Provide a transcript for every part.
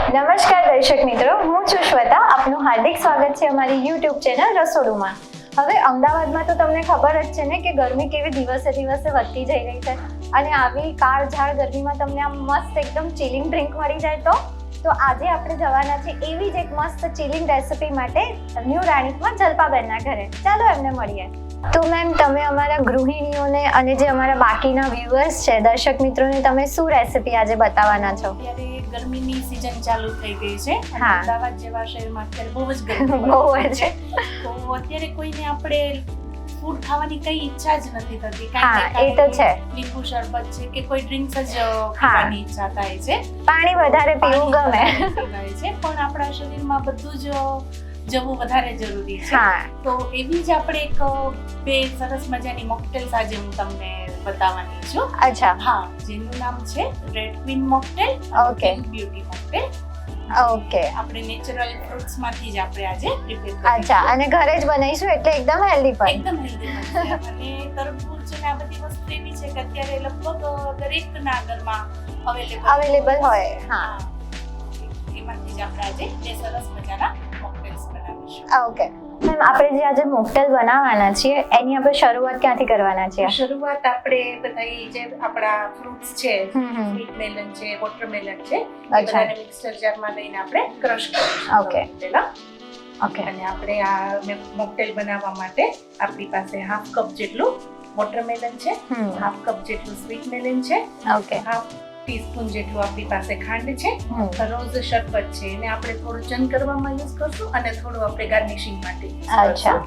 નમસ્કાર દર્શક મિત્રો, હું છું શ્વેતા. આપનું હાર્દિક સ્વાગત છે અમારી યુટ્યુબ ચેનલ રસોડુમાં. હવે અમદાવાદમાં તો તમને ખબર જ છે ને કે ગરમી કેવી દિવસે દિવસે વધતી જઈ રહી છે, અને આવી કાળઝાળ ગરમીમાં તમને આમ મસ્ત એકદમ ચિલિંગ ડ્રિંક મળી જાય તો આજે આપણે જવાના છે એવી જ એક મસ્ત ચિલિંગ રેસિપી માટે ન્યૂ રાણીપમાં જલપાબેનના ઘરે. ચાલો એમને મળીએ. તો મેમ, તમે અમારા ગૃહિણીઓને અને જે અમારા બાકીના વ્યુઅર્સ છે, દર્શક મિત્રોને તમે શું રેસિપી આજે બતાવવાના છો? અત્યારે ગરમીની સીઝન ચાલુ થઈ ગઈ છે. અમદાવાદ જેવા શહેરમાં અત્યારે બહુ જ ગરમી બહુ છે. તો અત્યારે કોઈને આપણે ફૂડ ખાવાની કઈ ઈચ્છા જ નથી થતી. હા, એ તો છે. લીંબુ શરબત છે કે કોઈ ડ્રિંક્સ જ પીવાની ઈચ્છા થાય છે. પાણી વધારે પીવું ગમે છે, પણ આપણા શરીરમાં બધું જ જવું વધારે જરૂરી છે. તો એવી જ આપણે એક બે સરસ મજાની મોકટેલ્સ આજે હું તમને બતાવવાની છું. અચ્છા. હા, જેનું નામ છે red queen mocktail. Okay. Beauty mocktail. Okay. આપણે નેચરલ ફ્રૂટ્સ માંથી જ આપણે આજે પ્રિપેર કરીશું. અચ્છા, અને ઘરે જ બનાવીશું એટલે એકદમ હેલ્ધી પણ. એકદમ હેલ્ધી બનશે. અને તરબૂચ અને આ બધી વસ્તુ એવી છે કે અત્યારે લગભગ દરેકના ઘરમાં અવેલેબલ હોય. હા, એમાંથી જ આપણે આજે બે સરસ મજાના મોકટેલ્સ બનાવીશું. ઓકે મેમ, આપણે જે આજે મોકટેલ બનાવવાના છીએ એની આપણે શરૂઆત ક્યાંથી કરવાના છીએ? શરૂઆત આપણે બધા જે આપણા ફ્રૂટ્સ છે, સ્વીટ મેલન છે, વોટરમેલન છે, એ બધાને મિક્સર જારમાં લઈને આપણે ક્રશ કરીશું. ઓકે. ઓકે. અને આપણે આ મોકટેલ બનાવવા માટે આપણી પાસે હાફ કપ જેટલું વોટરમેલન છે, હાફ કપ જેટલું સ્વીટ મેલન છે, ઓકે, હાફ ટીસ્પૂન જેટલું આપણી પાસે ખાંડ છે, રોઝ શરબત છે, એને આપણે થોડું ચન કરવામાં યુઝ કરશું અને થોડું આપણે ગાર્નિશિંગ માટે યુઝ કરશું.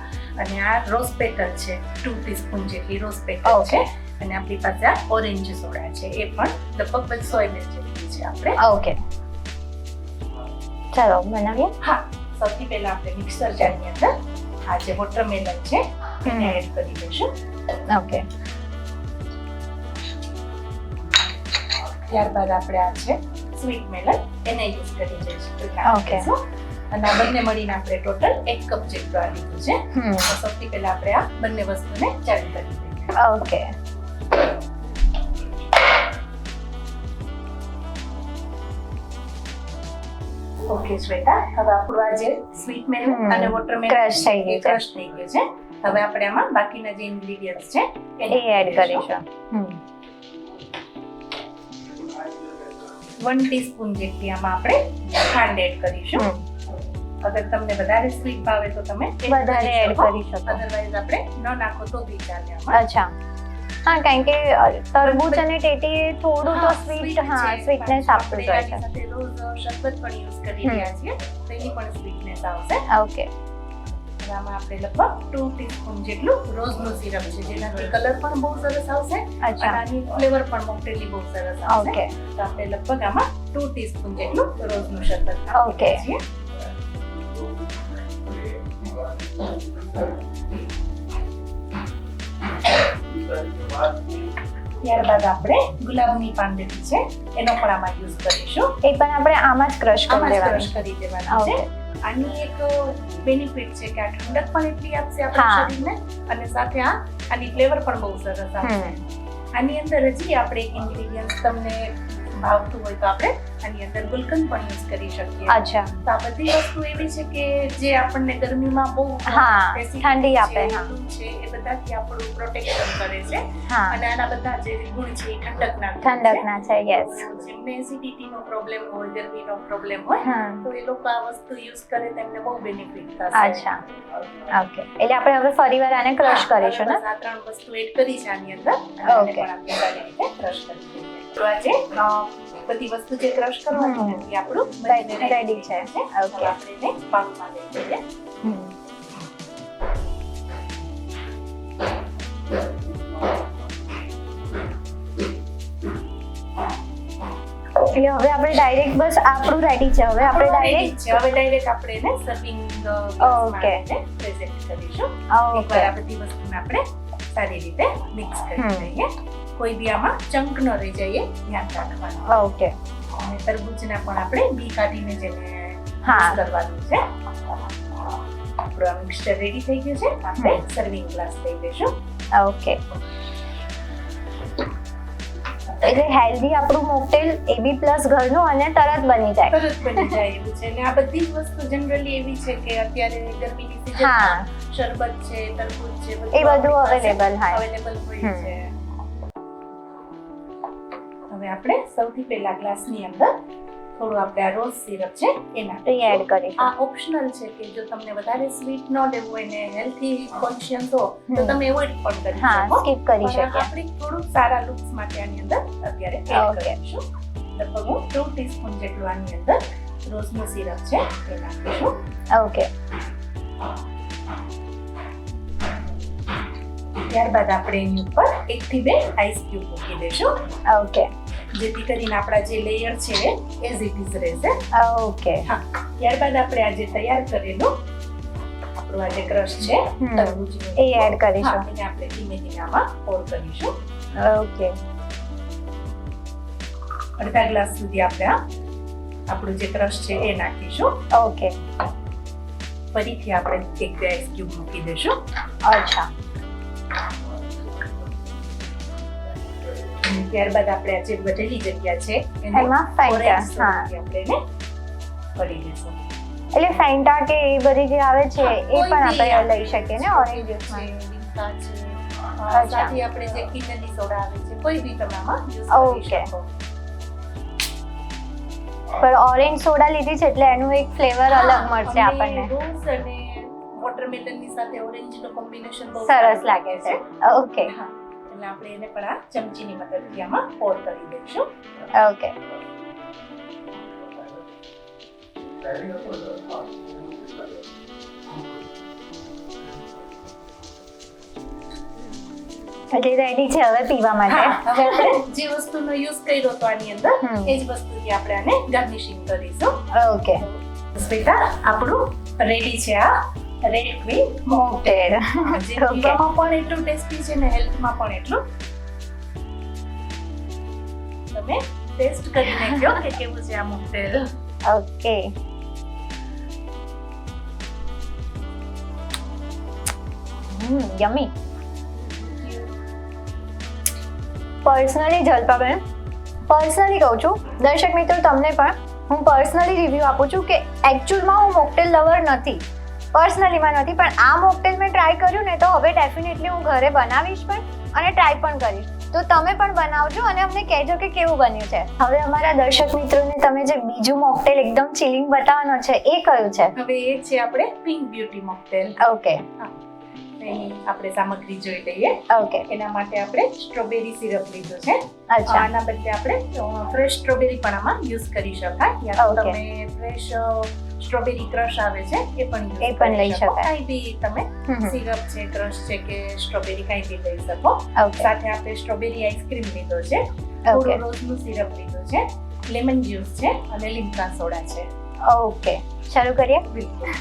અને આ રોઝ પેટલ છે, 2 ટીસ્પૂન જેટલી રોઝ પેટલ છે, અને આપણી પાસે આ ઓરેન્જ સોડા છે, એ પણ લગભગ 200 ml જેટલી છે આપણે. ઓકે, ચાલો બનાવીએ. હા, સૌથી પહેલા આપણે મિક્સર જારની અંદર આ જે વોટરમેલન છે એને એડ કરી દઈશું. ઓકે. ત્યારબાદ આપણે આ છે સ્વીટ મેલન એને યુઝ કરી દઈશું. ઓકે. અને આ બંને મળીને આપણે ટોટલ 1 કપ જેટલું આ લીધું છે. તો સૌથી પહેલા આપણે આ બંને વસ્તુને ચાવી કરી દઈએ. ઓકે. ઓકે શ્વેતા, હવે આપણું આ જે સ્વીટ મેલન અને વોટરમેલન ક્રશ થઈ ગયું છે. હવે આપણે આમાં બાકીના જે ઇન્ગ્રેડિયન્ટ્સ છે એ એડ કરીશું. 1 ટીસ્પૂન જેટલી આમાં આપણે ખાંડ એડ કરીશું. અગર તમને વધારે સ્વીટ ભાવે તો તમે વધારે એડ કરી શકો. અધરવાઇઝ આપણે ન નાખો તો બી ચાલે આમાં. અચ્છા. હા, કારણ કે તરબૂચ અને ટેટી થોડું તો સ્વીટનેસ આપતું જ હોય છે. સાથે રોઝ શરબત પણ યુઝ કરી રહ્યા છીએ તો એની પણ સ્વીટનેસ આવશે. ઓકે. આમાં આપણે લગભગ 2 ટીસ્પૂન જેટલું રોઝનું સિરપ છે, જેનાથી કલર પણ બહુ સરસ આવશે અને આની ફ્લેવર પણ મોકટેલની બહુ સરસ આવશે. ઓકે. તો આપણે લગભગ આમાં 2 ટીસ્પૂન જેટલું રોઝનું શરબત નાખીએ છીએ. ત્યારબાદ આપણે ગુલાબની પાંદડી છે એનો પણ આમાં યુઝ કરીશું. એ પણ આપણે આમાં જ ક્રશ કરી દેવાની છે. આની એક બેનિફિટ છે કે આ ઠંડક પણ એટલી આપશે આપણા શરીરને, અને સાથે આની ફ્લેવર પણ બહુ સરસ આવશે. આની અંદર હજી આપણે એક ઇન્ગ્રેડિયન્ટ તમને ભાવતું હોય તો આપણે આની અંદર ગુલકંદ પણ યુઝ કરી શકીએ. અચ્છા. તો આ બધી વસ્તુ એવી છે કે જે આપણને ગરમીમાં બહુ ઠંડી આપે છે, એ બધાથી આપણું પ્રોટેક્શન કરે છે. અને આના બધા જે ગુણ છે એ ઠંડકના છે. યસ. જેમને એસિડિટીનો પ્રોબ્લેમ હોય, ગરમીનો પ્રોબ્લેમ હોય, તો એ લોકો આ વસ્તુ યુઝ કરે તો એમને બહુ બેનિફિટ થશે. અચ્છા. ઓકે. એટલે આપણે હવે ફરીવાર આને ક્રશ કરીશું ને? આ 3 વસ્તુ એડ કરી છે આની અંદર. ઓકે. પણ આપણે સારી રીતે ક્રશ કરી દઈએ. તો આજે બધી વસ્તુ જે ક્રશ કરવાની હતી આપણું રેડી છે. ઓકે. આપણે એને પાકમાં લઈ લઈએ. એટલે હવે આપણે ડાયરેક્ટ બસ આપણું રેડી છે. હવે આપણે ડાયરેક્ટ આપણે એને સર્વિંગ ગ્લાસમાં પ્રેઝન્ટ કરીશું. એકવાર આ બધી વસ્તુને આપણે સારી રીતે મિક્સ કરી દઈએ. કોઈ બી આમાં ચંક ન રહી જાય એ ધ્યાન રાખવાનું. ઓકે. અને તરબૂચના પણ આપણે બી કાઢીને જેને કરવાનું છે. આપણું આ મિક્સચર રેડી થઈ ગયું છે. આપણે સર્વિંગ ગ્લાસ લઈ લઈશું. ઓકે. એટલે હેલ્ધી આપણું મોકટેલ એ બી પ્લસ ઘરનું અને તરત બની જાય. તરત બની જાય એવું છે. અને આ બધી જ વસ્તુ જનરલી એવી છે કે અત્યારે ગરમીની સીઝન હા શરબત છે, તરબૂચ છે, એ બધું અવેલેબલ હોય. અવેલેબલ હોય છે. હવે આપણે સૌથી પહેલા ગ્લાસની અંદર થોડું આપણે આ રોઝ સિરપ છે એના એડ કરીશું. આ ઓપ્શનલ છે કે જો તમને વધારે સ્વીટ ન લેવું હોય ને હેલ્થી કોન્શિયસ હો તો તમે એવોઇડ પણ કરી શકો. હા સ્કીપ કરી શકીએ. આપણે થોડું સારા લુક્સ માટે આની અંદર અત્યારે એડ કરીશું. લગભગ હું 2 ટીસ્પૂન જેટલું આની અંદર રોઝનું સિરપ છે એ નાખીશું. ઓકે. ત્યારબાદ આપણે એની ઉપર 1 થી 2 આઈસ ક્યુબ મૂકી દઈશું. ઓકે. જેથી કરીને આપણા જે લેયર છે એઝ ઇટ ઇઝ રહેશે. ઓકે. હા. ત્યારબાદ આપણે આ જે તૈયાર કરેલું આપણું આ જે ક્રશ છે તરબૂચનું એ એડ કરીશું. એને આપણે ધીમે ધીમે આમાં પોર કરીશું. ઓકે. અડધા ગ્લાસ સુધી આપણે આપણું જે ક્રશ છે એ નાખીશું. ઓકે. ફરીથી આપણે 1-2 આઈસ ક્યુબ મૂકી દઈશું. અચ્છા. ત્યારબાદ આપણે આ જે વધેલી જગ્યા છે એમાં ફેન્ટા. હા આપણે એને ભરી દઈશું. એટલે ફેન્ટા કે એ બધી જે આવે છે એ પણ આપણે લઈ શકીએ ને ઓરેન્જ જ્યુસમાં. લિમ્કા છે સાથે આપણે જે કિનલી સોડા આવે છે કોઈ બી તમે આમાં યુઝ કરી શકો. પણ ઓરેન્જ સોડા લીધી છે એટલે એનું એક ફ્લેવર અલગ મળશે આપણને. રોઝ અને વોટરમેલન ની સાથે ઓરેન્જ નું કોમ્બિનેશન બહુ સરસ લાગે છે. ઓકે. એટલે આપણે એને પણ આ ચમચીની મદદથી આમાં પોર કરી દઈશું. ઓકે. એટલે રેડી છે હવે પીવા માટે. હવે આપણે જે વસ્તુનો યુઝ કર્યો તો આની અંદર એ જ વસ્તુથી આપણે આને ગાર્નિશિંગ કરીશું. ઓકે. શ્વેતા આપણું રેડી છે આ રેડ ક્વીન મોકટેલ. જે પીવામાં પણ એટલું ટેસ્ટી છે ને હેલ્થમાં પણ એટલું. તમે ટેસ્ટ કરીને કહો કે કેવું છે આ mocktail. Okay. યમી. Personally Jalpaben personally કહું છું દર્શક મિત્રો તમને પણ હું પર્સનલી રિવ્યુ આપું છું કે એકચ્યુઅલમાં હું મોકટેલ લવર નથી. પર્સનલીમાં નથી પણ આ મોકટેલ મેં ટ્રાય કર્યું ને તો હવે ડેફિનેટલી હું ઘરે બનાવીશ પણ અને ટ્રાય પણ કરીશ. તો તમે પણ બનાવજો અને અમને કહેજો કે કેવું બન્યું છે. હવે અમારા દર્શક મિત્રોને તમે જે બીજું મોકટેલ એકદમ ચિલિંગ બતાવવાનો છે એ કયું છે? હવે એ છે આપણે પિંક બ્યુટી મોકટેલ. ઓકે. એની આપણે સામગ્રી જોઈ લઈએ. ઓકે. એના માટે આપણે સ્ટ્રોબેરી સિરપ લીધું છે. અચ્છા. આના બદલે આપણે ફ્રેશ સ્ટ્રોબેરી પણ આમાં યુઝ કરી શકાય. યા તો તમે ફ્રેશ સ્ટ્રોબેરી ક્રશ આવે છે એ પણ લઈ શકાય. કઈ બી તમે સિરપ છે, ક્રશ છે કે સ્ટ્રોબેરી કઈ બી લઈ શકો. સાથે આપણે સ્ટ્રોબેરી આઈસ્ક્રીમ લીધો છે, થોડું રોઝનું સિરપ લીધું છે, લેમન જ્યુસ છે અને લિમ્કા સોડા છે. ઓકે, શરૂ કરીએ. બિલકુલ.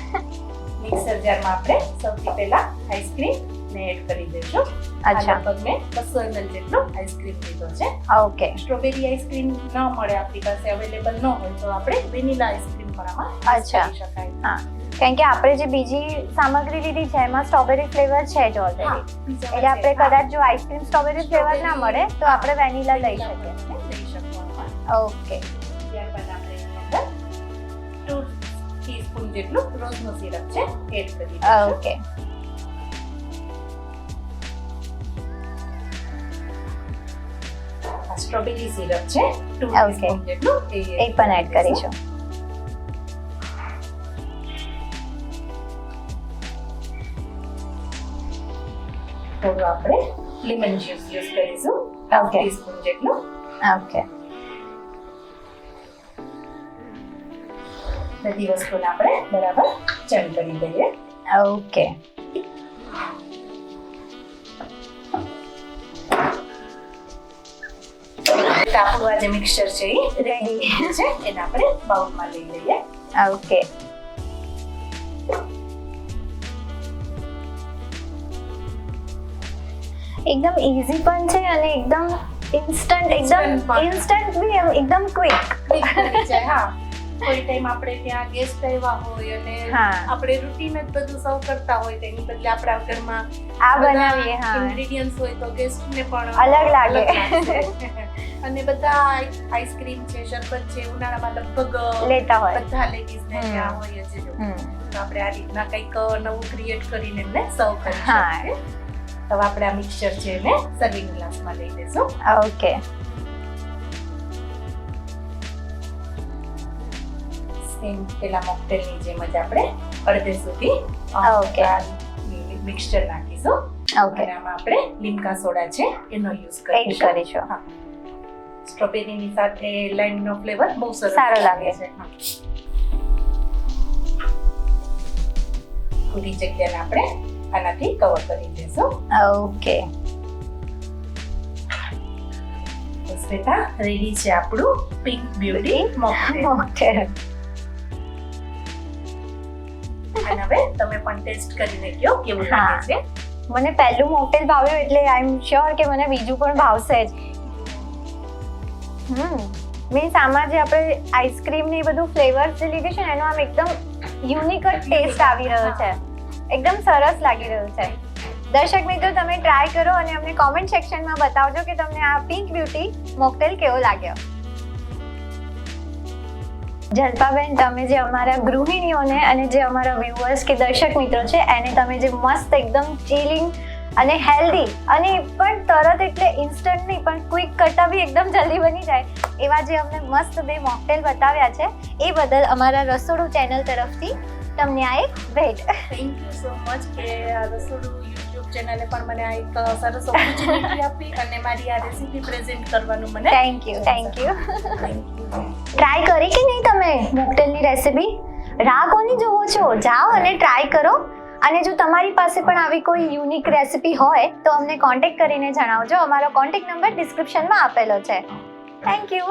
મિક્સર જારમાં આપણે સૌથી પહેલા આઈસ્ક્રીમ ને એડ કરી દઈશું. અચ્છા. લગભગ મેં 200 ml જેટલો આઈસ્ક્રીમ લીધો છે. ઓકે. સ્ટ્રોબેરી આઈસ્ક્રીમ ન મળે આપણી પાસે, અવેલેબલ ન હોય તો આપણે વેનીલા આઈસ્ક્રીમ પણ આમાં અચ્છા કરી શકાય. હા, કારણ કે આપણે જે બીજી સામગ્રી લીધી છે એમાં સ્ટ્રોબેરી ફ્લેવર છે જ ઓલરેડી. એટલે આપણે કદાચ જો આઈસ્ક્રીમ સ્ટ્રોબેરી ફ્લેવર ના મળે તો આપણે વેનીલા લઈ શકીએ. ઓકે. ત્યારબાદ આપણે એની અંદર 2 ટીસ્પૂન જેટલું રોઝનું સિરપ છે એડ કરી દઈશું. ઓકે. સ્ટ્રોબેરી સિરપ છે 2 ટીસ્પૂન જેટલું એ પણ એડ કરીશું. થોડું આપણે લેમન જ્યુસ યુઝ કરીશું 1 ટીસ્પૂન જેટલું. ઓકે. બધી વસ્તુને આપણે બરાબર ચણ કરી દઈએ. ઓકે. આપણું આ જે મિક્સચર છે એ રેડી છે, એને આપણે બાઉલમાં લઈ લઈએ. ઓકે. એકદમ ઈઝી પણ છે અને એકદમ ઇન્સ્ટન્ટ બી એકદમ ક્વિક. છે. હા, કોઈ ટાઈમ આપણે ત્યાં ગેસ્ટ આવ્યા હોય અને હા. આપણે રૂટીન જ બધું સર્વ કરતા હોય તેની બદલે આપણા ઘરમાં આ બનાવીએ. હા, ઇન્ગ્રેડિયન્ટ્સ હોય તો ગેસ્ટને પણ અલગ લાગે. લાગશે. અને બધા આઈસ્ક્રીમ છે, શરબત છે, ઉનાળામાં લગભગ લેતા હોય. બધા લેડીઝ ને ત્યાં હોય જ જો. તો આપણે આ રીતના કંઈક નવું ક્રિએટ કરીને એમને સર્વ કરી હા. શકીએ. તો આપણે આ મિક્સચર છે એને સર્વિંગ ગ્લાસમાં લઈ લેશું. ઓકે. સેમ પેલા મોકટેલની જેમ જ આપણે અડધે સુધી Okay. મિક્સચર નાખીશું. ઓકે. અને આમાં આપણે લીમકા સોડા છે એનો યુઝ એડ કરીશું. કરીશું. હા. સ્ટ્રોબેરીની સાથે લાઈમનો ફ્લેવર બહુ સરસ સારો લાગે છે. હા. પૂરી જગ્યાને આપણે આનાથી કવર કરી દઈશું. ઓકે. તો શ્વેતા, રેડી છે આપણું પિંક બ્યુટી મોકટેલ. મોકટેલ. અને હવે તમે પણ ટેસ્ટ કરીને કહો કેવું હા. લાગે છે. મને પહેલું મોકટેલ ભાવ્યું એટલે આઈ એમ શ્યોર કે મને બીજું પણ ભાવશે જ. મીન્સ આમાં જે આપણે આઈસ્ક્રીમ ને એ બધું ફ્લેવર્સ જે લીધું છે ને એનો આમ એકદમ યુનિક જ ટેસ્ટ આવી રહ્યો છે. એકદમ સરસ લાગી રહ્યું છે. દર્શક મિત્રો, તમે ટ્રાય કરો અને અમને કોમેન્ટ સેક્શનમાં બતાવજો કે તમને આ પિંક બ્યુટી મોકટેલ કેવો લાગ્યો. જલ્પાબેન, તમે જે અમારા ગૃહિણીઓને અને જે અમારા વ્યુઅર્સ કે દર્શક મિત્રો છે એને તમે જે મસ્ત એકદમ ચિલિંગ અને હેલ્ધી અને એ પણ તરત એટલે ઇન્સ્ટન્ટ નહીં પણ ક્વિક કરતા બી એકદમ જલ્દી બની જાય એવા જે અમને મસ્ત બે મોકટેલ બતાવ્યા છે એ બદલ અમારા રસોડું ચેનલ તરફથી તમને આ એક ભેટ. થેન્ક યુ સો મચ કે આ રસોડું યુટ્યુબ ચેનલે પણ મને આ એક સરસ ઓપોર્ચ્યુનિટી આપી અને મારી આ રેસીપી પ્રેઝન્ટ કરવાનું મને. Thank you. Thank you. Try કરી કે નહીં તમે મોકટેલની રેસીપી? રાહ કોની જોવો છો? જાઓ અને ટ્રાય કરો. અને જો તમારી પાસે પણ આવી કોઈ યુનિક રેસીપી હોય તો અમને કોન્ટેક્ટ કરીને જણાવજો. અમારો કોન્ટેક્ટ નંબર ડિસ્ક્રિપ્શનમાં આપેલો છે. Thank you.